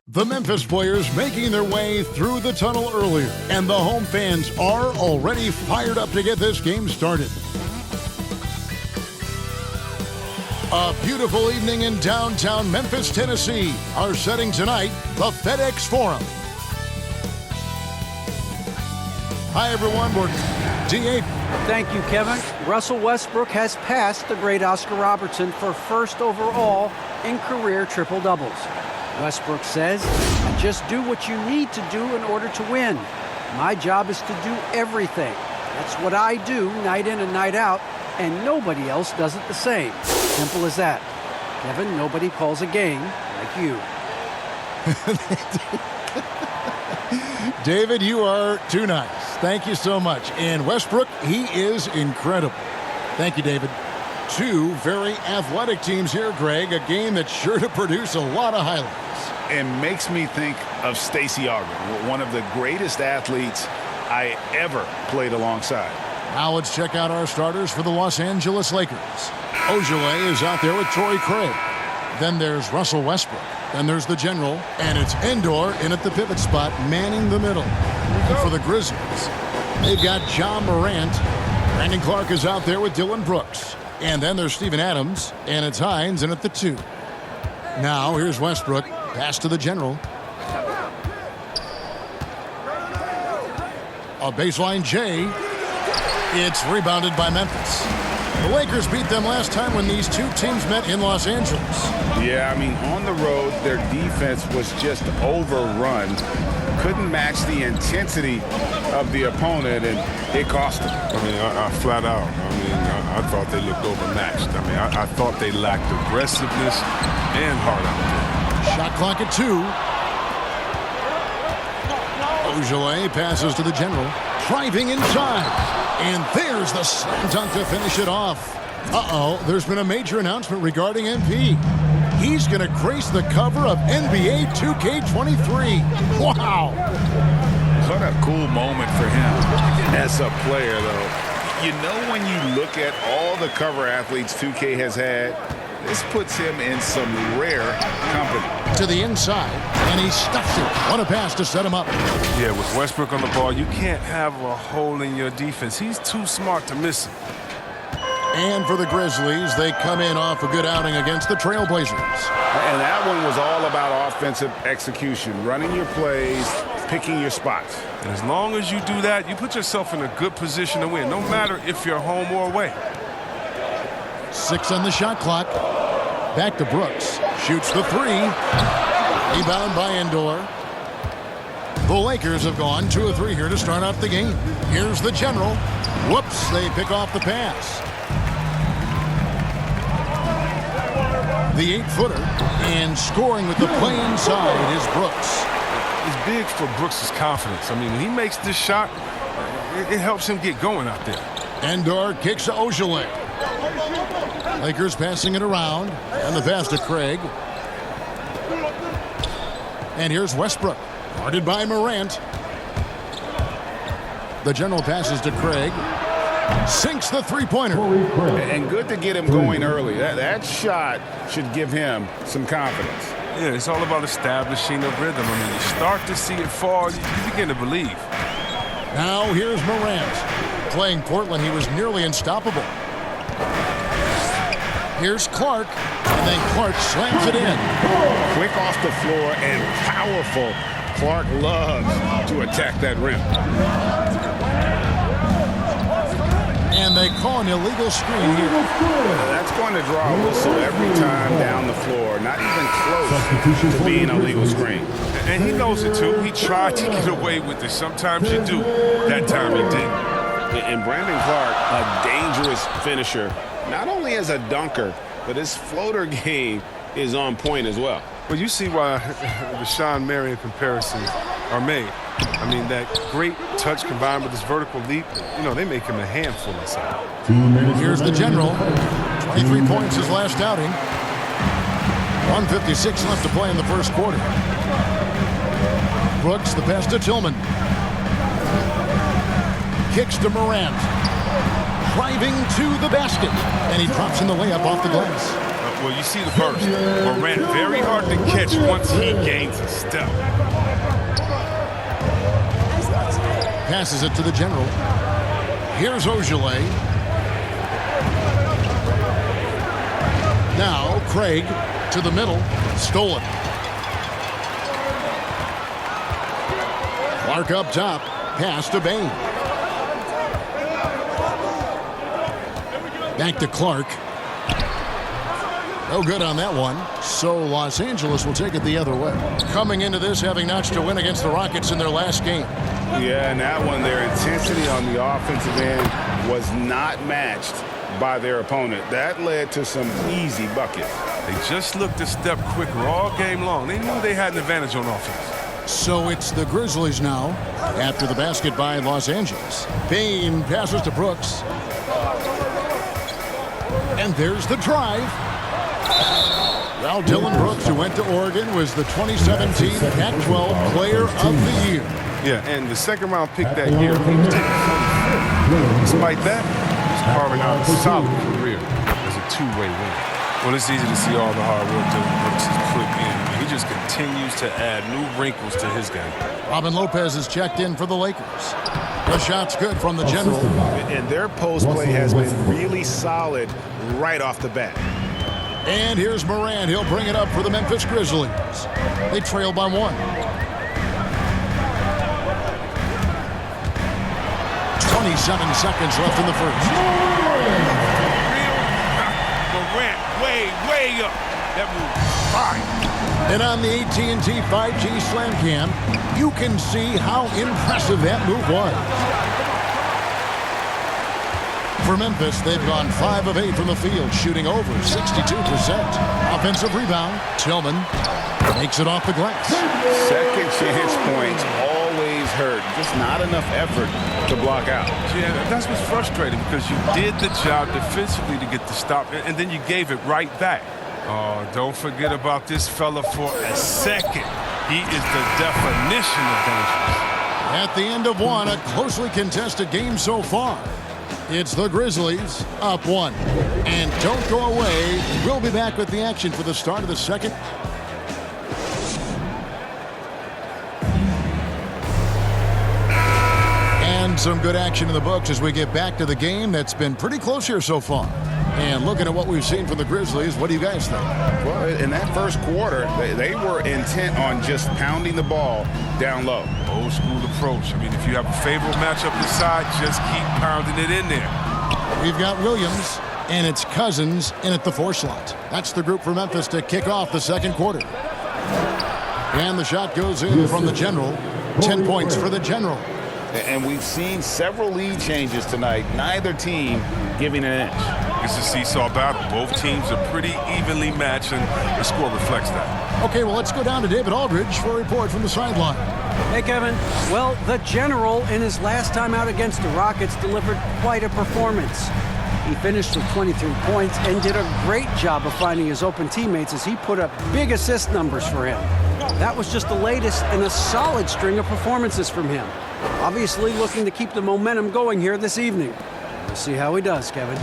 The Memphis players making their way through the tunnel earlier, and the home fans are already fired up to get this game started. A beautiful evening in downtown Memphis, Tennessee. Our setting tonight, the FedEx Forum. Hi, everyone. We're D8. Thank you, Kevin. Russell Westbrook has passed the great Oscar Robertson for first overall in career triple-doubles. Westbrook says, "I just do what you need to do in order to win. My job is to do everything. That's what I do night in and night out, and nobody else does it the same. Simple as that. Kevin, nobody calls a game like you." David, you are too nice. Thank you so much. And Westbrook, he is incredible. Thank you, David. Two very athletic teams here, Greg. A game that's sure to produce a lot of highlights. It makes me think of Stacey Augmon, one of the greatest athletes I ever played alongside. Now let's check out our starters for the Los Angeles Lakers. Ojale is out there with Torrey Craig. Then there's Russell Westbrook. Then there's the general, and it's Endor in at the pivot spot, manning the middle. And for the Grizzlies, they've got John Morant. Brandon Clark is out there with Dylan Brooks. And then there's Steven Adams, and it's Hines in at the 2. Now here's Westbrook. Pass to the general. A baseline J. It's rebounded by Memphis. The Lakers beat them last time when these two teams met in Los Angeles. Yeah, I mean, on the road, their defense was just overrun. Couldn't match the intensity of the opponent, and it cost them. I mean, I flat out. I thought they looked overmatched. I thought they lacked aggressiveness and heart out there. Shot clock at 2. Ojale passes to the general. Driving inside. And there's the slam dunk to finish it off. Uh-oh, there's been a major announcement regarding MP. He's going to grace the cover of NBA 2K23. Wow. What a cool moment for him as a player, though. You know, when you look at all the cover athletes 2K has had, this puts him in some rare company. To the inside, and he stuffs it. What a pass to set him up. Yeah, with Westbrook on the ball, you can't have a hole in your defense. He's too smart to miss it. And for the Grizzlies, they come in off a good outing against the Trailblazers. And that one was all about offensive execution, running your plays, picking your spots. And as long as you do that, you put yourself in a good position to win, no matter if you're home or away. 6 on the shot clock. Back to Brooks. Shoots the 3. Rebound by Endor. The Lakers have gone 2 of 3 here to start off the game. Here's the general. Whoops, they pick off the pass. The 8-footer, and scoring with the play inside is Brooks. It's big for Brooks' confidence. I mean, when he makes this shot, it helps him get going out there. Endor kicks to Ojale. Lakers passing it around, and the pass to Craig. And here's Westbrook, guarded by Morant. The general passes to Craig. Sinks the three-pointer. And good to get him going early. That shot should give him some confidence. Yeah, it's all about establishing a rhythm. I mean, you start to see it fall, you begin to believe. Now here's Morant. Playing Portland, he was nearly unstoppable. Here's Clark, and then Clark slams it in. Quick off the floor and powerful. Clark loves to attack that rim. And they call an illegal screen here. That's going to draw a whistle every time down the floor. Not even close to being a legal screen. And he knows it too. He tried to get away with it. Sometimes you do. That time he didn't. And Brandon Clark, a dangerous finisher, not only as a dunker, but his floater game is on point as well. Well, you see why the Sean Marion comparisons are made. I mean, that great touch combined with this vertical leap, you know, they make him a handful inside. Here's the general. 23 points his last outing. 1:56 left to play in the first quarter. Brooks, the pass to Tillman. Kicks to Morant. Driving to the basket. And he drops in the layup off the glass. Well, you see the burst. Morant very hard to catch once he gains a step. Passes it to the general. Here's Ojeleye. Now Craig to the middle. Stolen. Clark up top. Pass to Bain. Back to Clark. No good on that one. So Los Angeles will take it the other way. Coming into this having notched a win against the Rockets in their last game. Yeah, and that one, their intensity on the offensive end was not matched by their opponent. That led to some easy buckets. They just looked a step quicker all game long. They knew they had an advantage on offense. So it's the Grizzlies now after the basket by Los Angeles. Bain passes to Brooks. And there's the drive. Well, Dylan Brooks, who went to Oregon, was the 2017 Pac-12 Player of the Year. Yeah, and the second-round pick that year, he was taken 45th. Despite that, he's carving out a solid career as a two-way winner. Well, it's easy to see all the hard work Dylan Brooks has put in. He just continues to add new wrinkles to his game. Robin Lopez is checked in for the Lakers. The shot's good from the general. And their post play has been really solid right off the bat. And here's Morant. He'll bring it up for the Memphis Grizzlies. They trail by 1. .27 seconds left in the first. Morant, way up. That move, fine. And on the AT&T 5G Slam Cam, you can see how impressive that move was. For Memphis, they've gone 5 of 8 from the field, shooting over 62%. Offensive rebound, Tillman makes it off the glass. Second chance points always hurt. Just not enough effort to block out. Yeah, that's what's frustrating because you did the job defensively to get the stop, and then you gave it right back. Oh, don't forget about this fella for a second. He is the definition of dangerous. At the end of one, a closely contested game so far. It's the Grizzlies up 1. And don't go away. We'll be back with the action for the start of the second. And some good action in the books as we get back to the game that's been pretty close here so far. And looking at what we've seen from the Grizzlies, what do you guys think? Well, in that first quarter, they were intent on just pounding the ball down low. Old school approach. I mean, if you have a favorable matchup inside, just keep pounding it in there. We've got Williams, and it's Cousins in at the 4 slot. That's the group for Memphis to kick off the second quarter. And the shot goes in from the general. 10 points for the general. And we've seen several lead changes tonight. Neither team giving an inch. It's a seesaw battle. Both teams are pretty evenly matched, and the score reflects that. Okay, well, let's go down to David Aldridge for a report from the sideline. Hey, Kevin. Well, the general in his last time out against the Rockets delivered quite a performance. He finished with 23 points and did a great job of finding his open teammates as he put up big assist numbers for him. That was just the latest in a solid string of performances from him. Obviously looking to keep the momentum going here this evening. We'll see how he does, Kevin.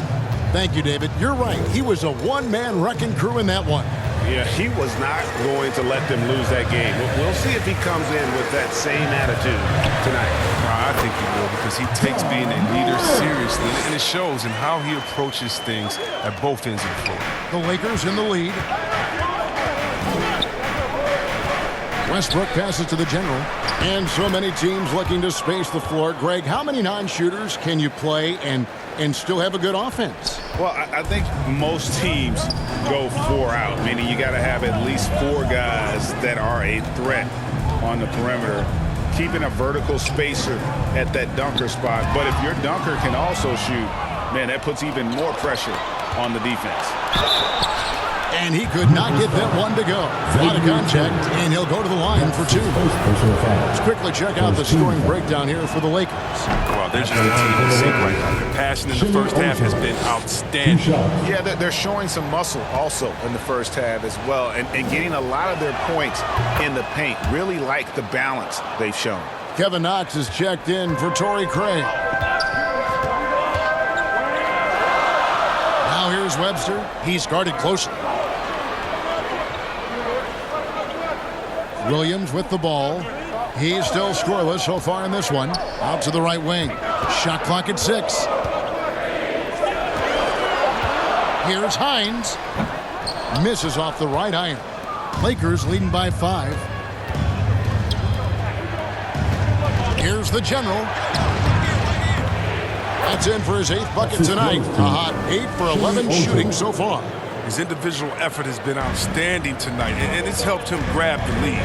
Thank you, David. You're right. He was a one-man wrecking crew in that one. Yeah, he was not going to let them lose that game. We'll see if he comes in with that same attitude tonight. I think he will because he takes being a leader seriously, and it shows in how he approaches things at both ends of the floor. The Lakers in the lead. Westbrook passes to the general. And so many teams looking to space the floor. Greg, how many non-shooters can you play and still have a good offense? Well, I think most teams go 4 out, meaning you got to have at least 4 guys that are a threat on the perimeter, keeping a vertical spacer at that dunker spot. But if your dunker can also shoot, man, that puts even more pressure on the defense. And he could not get that one to go. A lot of contact, and he'll go to the line for 2. Let's quickly check out the scoring breakdown here for the Lakers. Well, they're just a team in sync right now. Their passing in the first half has been outstanding. Yeah, they're showing some muscle also in the first half as well, and getting a lot of their points in the paint. Really like the balance they've shown. Kevin Knox is checked in for Torrey Craig. Now here's Webster. He's guarded closely. Williams with the ball. He's still scoreless so far in this one. Out to the right wing. Shot clock at 6. Here's Hines. Misses off the right iron. Lakers leading by 5. Here's the General. That's in for his 8th bucket tonight. A hot 8 for 11 shooting so far. His individual effort has been outstanding tonight, and it's helped him grab the lead.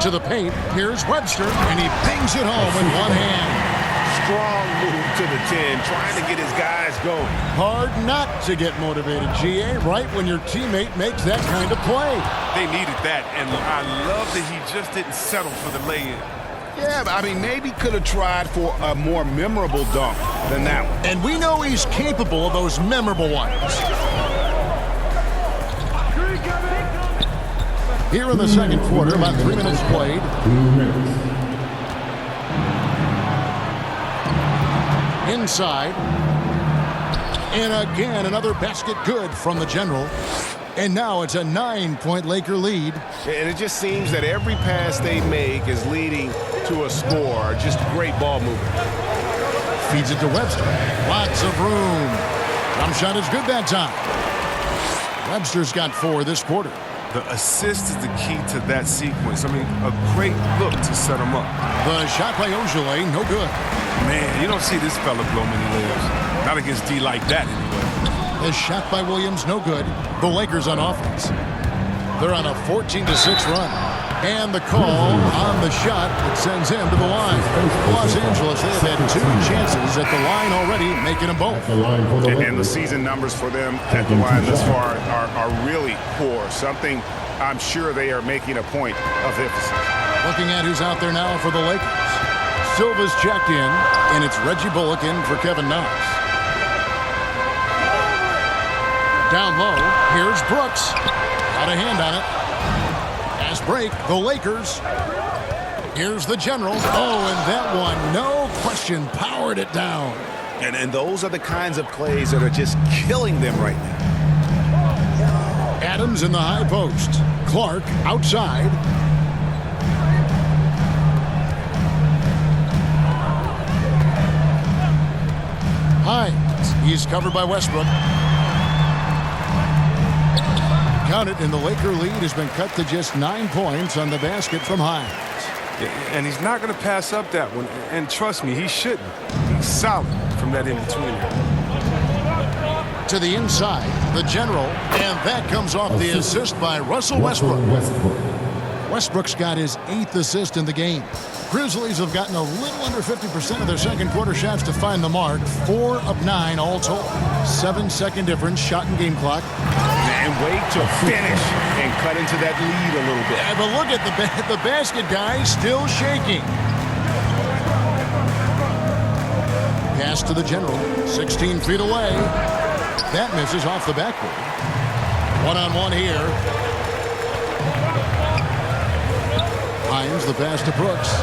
To the paint, here's Webster, and he bangs it home with one hand. Strong move to the 10, trying to get his guys going. Hard not to get motivated, GA, right when your teammate makes that kind of play. They needed that, and I love that he just didn't settle for the lay-in. Yeah, but I mean, maybe could have tried for a more memorable dunk than that one. And we know he's capable of those memorable ones. Here in the second quarter, about 3 minutes played. Inside. And again, another basket good from the General. And now it's a 9-point Laker lead. And it just seems that every pass they make is leading to a score. Just great ball movement. Feeds it to Webster. Lots of room. Jump shot is good that time. Webster's got 4 this quarter. The assist is the key to that sequence. I mean, a great look to set him up. The shot by Ojale, no good. Man, you don't see this fella blow many layups. Not against D like that, anyway. The shot by Williams, no good. The Lakers on offense. They're on a 14-6 run. And the call on the shot that sends him to the line. Los Angeles, they've had 2 chances at the line already, making them both. And the season numbers for them at the line thus far are really poor. Something I'm sure they are making a point of emphasis. Looking at who's out there now for the Lakers. Silva's checked in, and it's Reggie Bullock in for Kevin Knox. Down low, here's Brooks. Got a hand on it. Fast break, the Lakers. Here's the General. Oh, and that one, no question, powered it down. And those are the kinds of plays that are just killing them right now. Adams in the high post. Clark outside. Hines, he's covered by Westbrook. Count it, and the Laker lead has been cut to just 9 points on the basket from Hines. And he's not going to pass up that one. And trust me, he shouldn't. He's solid from that in-between. To the inside, the General, and that comes off the assist by Russell Westbrook. Westbrook's got his 8th assist in the game. Grizzlies have gotten a little under 50% of their second quarter shots to find the mark. 4 of 9 all told. 7-second difference, shot and game clock. And wait to finish and cut into that lead a little bit. Yeah, but look at the basket guy still shaking. Pass to the General, 16 feet away. That misses off the backboard. One-on-one here. Hines, the pass to Brooks.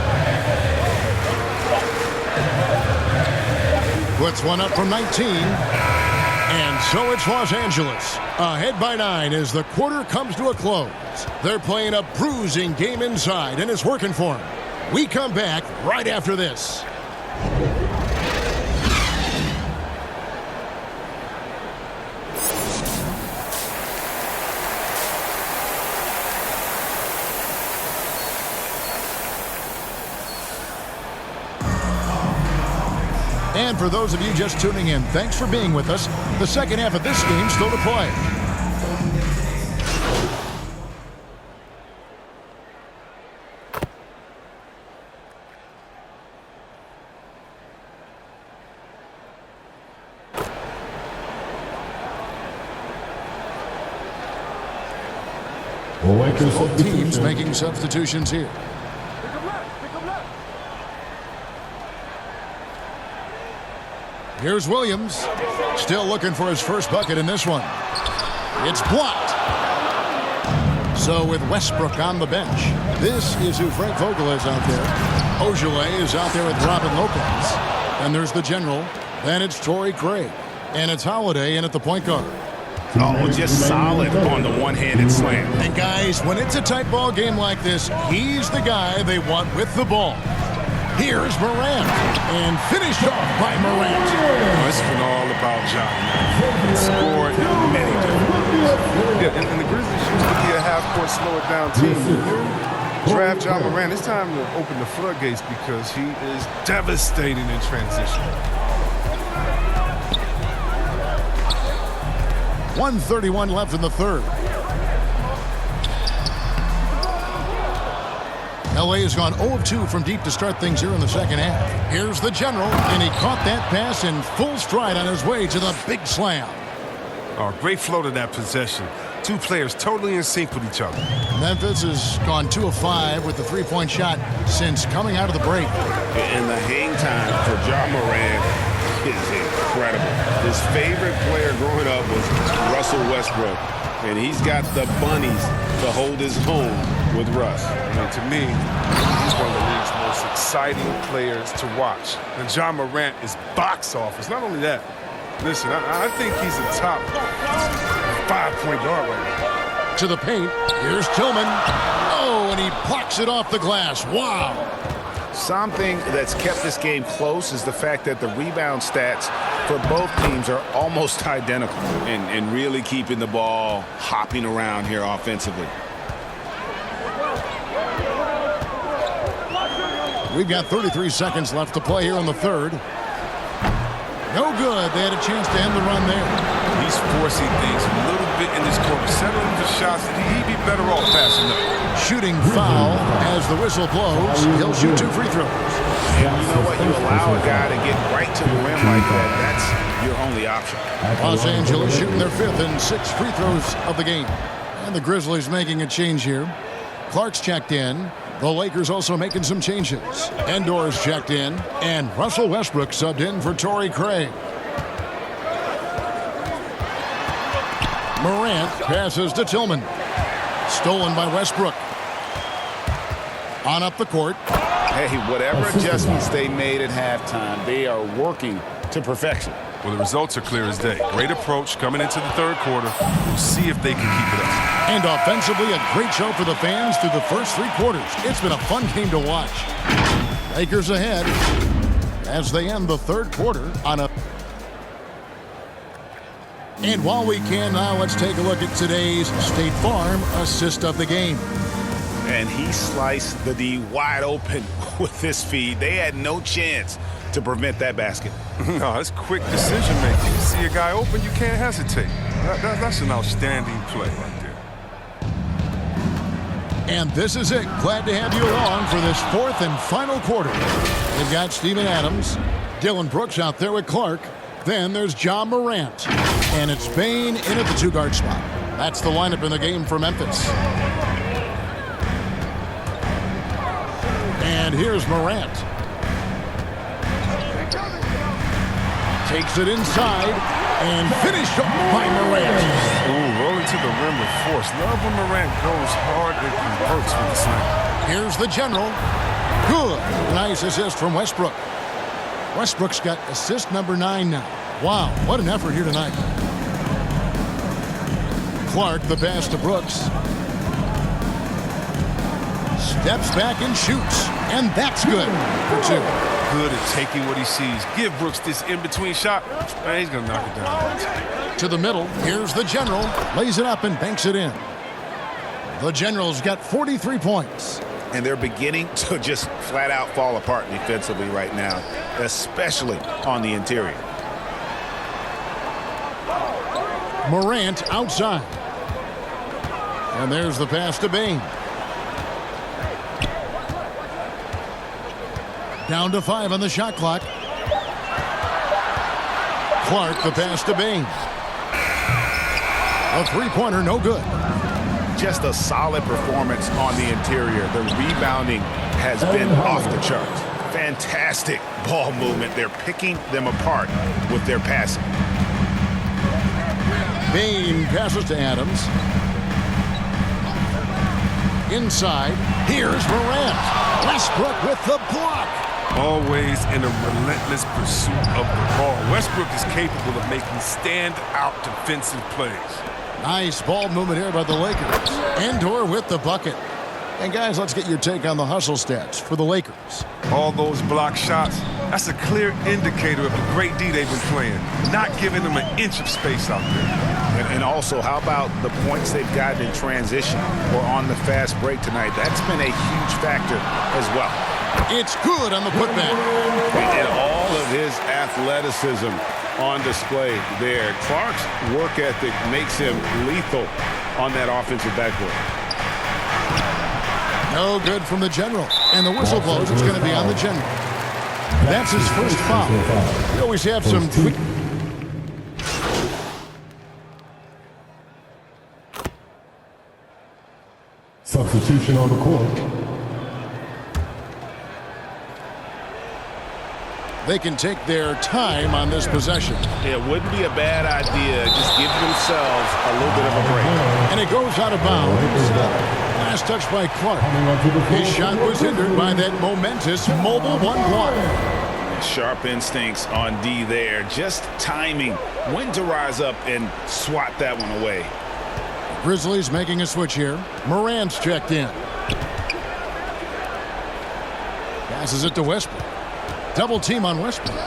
Puts one up from 19. And so it's Los Angeles, ahead by 9 as the quarter comes to a close. They're playing a bruising game inside, and it's working for them. We come back right after this. And for those of you just tuning in, thanks for being with us. The second half of this game still to play. Both teams making substitutions here. Here's Williams, still looking for his first bucket in this one. It's blocked. So with Westbrook on the bench, this is who Frank Vogel is out there. Ojale is out there with Robin Lopez. And there's the General. Then it's Torrey Craig. And it's Holiday in at the point guard. Oh, just solid on the one-handed slam. And guys, when it's a tight ball game like this, he's the guy they want with the ball. Here's Morant, and finished off by Morant. Oh, it's been all about John. He scored many different ways. Yeah, and the Grizzlies used to be a half-court slow-it-down team. Draft John Morant, it's time to open the floodgates because he is devastating in transition. 1:31 left in the third. LA has gone 0 of 2 from deep to start things here in the second half. Here's the general, and he caught that pass in full stride on his way to the big slam. Oh, great flow to that possession. Two players totally in sync with each other. Memphis has gone 2 of 5 with the three-point shot since coming out of the break. And the hang time for John Morant is incredible. His favorite player growing up was Russell Westbrook, and he's got the bunnies to hold his own with Russ. And to me, he's one of the league's most exciting players to watch. And John Morant is box office. Not only that, listen, I think he's a top 5-point guard right now. To the paint, here's Tillman. Oh, and he plucks it off the glass. Wow. Something that's kept this game close is the fact that the rebound stats for both teams are almost identical and really keeping the ball hopping around here offensively. We've got 33 seconds left to play here in the third. No good. They had a chance to end the run there. He's forcing things a little bit in this quarter, settling for shots that he'd be better off passing up. Shooting foul as the whistle blows. He'll shoot 2 free throws. And you know what? You allow a guy to get right to the rim like that. That's your only option. Los Angeles shooting their 5th and 6th free throws of the game. And the Grizzlies making a change here. Clark's checked in. The Lakers also making some changes. Endor's checked in, and Russell Westbrook subbed in for Torrey Craig. Morant passes to Tillman. Stolen by Westbrook. On up the court. Hey, whatever adjustments they made at halftime, they are working to perfection. Well, the results are clear as day. Great approach coming into the third quarter. We'll see if they can keep it up. And offensively, a great show for the fans through the first 3 quarters. It's been a fun game to watch. Lakers ahead as they end the third quarter on a... And while we can now, let's take a look at today's State Farm assist of the game. And he sliced the D wide open with this feed. They had no chance to prevent that basket. No, it's quick decision making. You see a guy open, you can't hesitate. That's an outstanding play right there. And this is it. Glad to have you along for this 4th and final quarter. They've got Steven Adams, Dylan Brooks out there with Clark. Then there's John Morant. And it's Bane in at the 2-guard spot. That's the lineup in the game for Memphis. And here's Morant. Takes it inside and finished by Morant. Ooh, rolling to the rim with force. Love when Morant goes hard and converts with the slam. Here's the general. Good. Nice assist from Westbrook. Westbrook's got assist number 9 now. Wow, what an effort here tonight. Clark, the pass to Brooks. Steps back and shoots. And that's good for 2. Good at taking what he sees. Give Brooks this in-between shot. Man, he's going to knock it down. To the middle. Here's the general. Lays it up and banks it in. The general's got 43 points. And they're beginning to just flat out fall apart defensively right now, especially on the interior. Morant outside. And there's the pass to Bane. Down to 5 on the shot clock. Clark, the pass to Bane. A 3-pointer, no good. Just a solid performance on the interior. The rebounding has been off the charts. Fantastic ball movement. They're picking them apart with their passing. Bane passes to Adams. Inside, here's Morant. Westbrook with the block. Always in a relentless pursuit of the ball. Westbrook is capable of making stand-out defensive plays. Nice ball movement here by the Lakers. Endor with the bucket. And guys, let's get your take on the hustle stats for the Lakers. All those block shots, that's a clear indicator of the great D they've been playing. Not giving them an inch of space out there. And also, how about the points they've gotten in transition or on the fast break tonight? That's been a huge factor as well. It's good on the putback. And all of his athleticism on display there. Clark's work ethic makes him lethal on that offensive backboard. No good from the general. And the whistle blows. It's going to be on the general. That's his first foul. We always have some quick... Substitution on the court. They can take their time on this possession. It wouldn't be a bad idea. Just give themselves a little bit of a break. And it goes out of bounds. Last touch by Clark. His shot was hindered by that momentous mobile one block. Sharp instincts on D there. Just timing when to rise up and swat that one away. Grizzlies making a switch here. Morant's checked in. Passes it to Westbrook. Double team on Westbrook.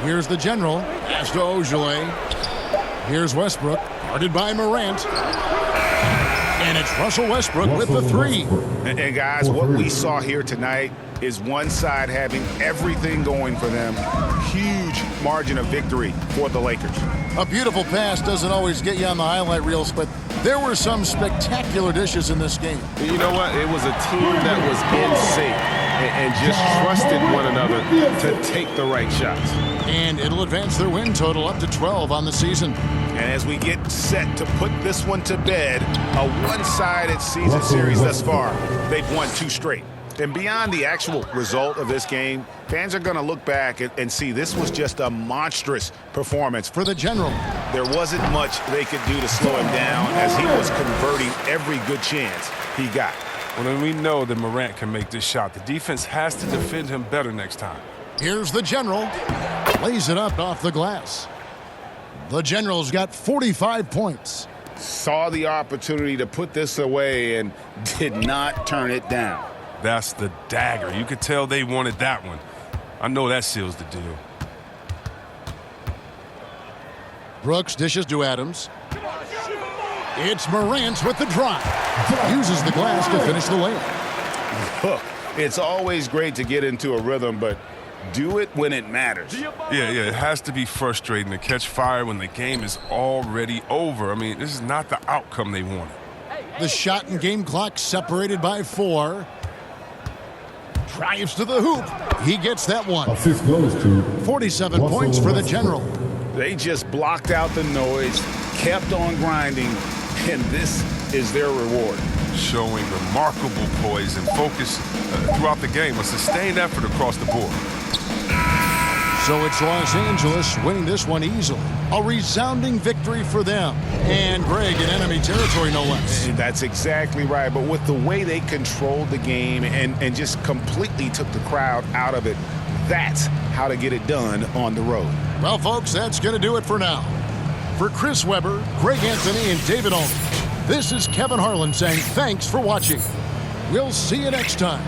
Here's the general. Pass to Ojale. Here's Westbrook. Guarded by Morant. And it's Russell Westbrook with the three. And guys, what we saw here tonight is one side having everything going for them. Huge margin of victory for the Lakers. A beautiful pass doesn't always get you on the highlight reels, but there were some spectacular dishes in this game. You know what? It was a team that was in sync and just trusted one another to take the right shots. And it'll advance their win total up to 12 on the season. And as we get set to put this one to bed, a one-sided season series thus far, they've won 2 straight. And beyond the actual result of this game, fans are going to look back and see this was just a monstrous performance For the general. There wasn't much they could do to slow him down as he was converting every good chance he got. Well, then we know that Morant can make this shot. The defense has to defend him better next time. Here's the general. Lays it up off the glass. The general's got 45 points. Saw the opportunity to put this away and did not turn it down. That's the dagger. You could tell they wanted that one. I know that seals the deal. Brooks dishes to Adams. It's Morant with the drive. Uses the glass to finish the layup. Look, it's always great to get into a rhythm, but do it when it matters. Yeah, it has to be frustrating to catch fire when the game is already over. I mean, this is not the outcome they wanted. The shot and game clock separated by 4. Drives to the hoop. He gets that one. Assist goes to 47 points for the general. They just blocked out the noise, kept on grinding, and this is their reward. Showing remarkable poise and focus throughout the game. A sustained effort across the board. So it's Los Angeles winning this one easily. A resounding victory for them. And Greg in enemy territory, no less. That's exactly right. But with the way they controlled the game and just completely took the crowd out of it, that's how to get it done on the road. Well, folks, that's going to do it for now. For Chris Webber, Greg Anthony, and David Aldridge, this is Kevin Harlan saying thanks for watching. We'll see you next time.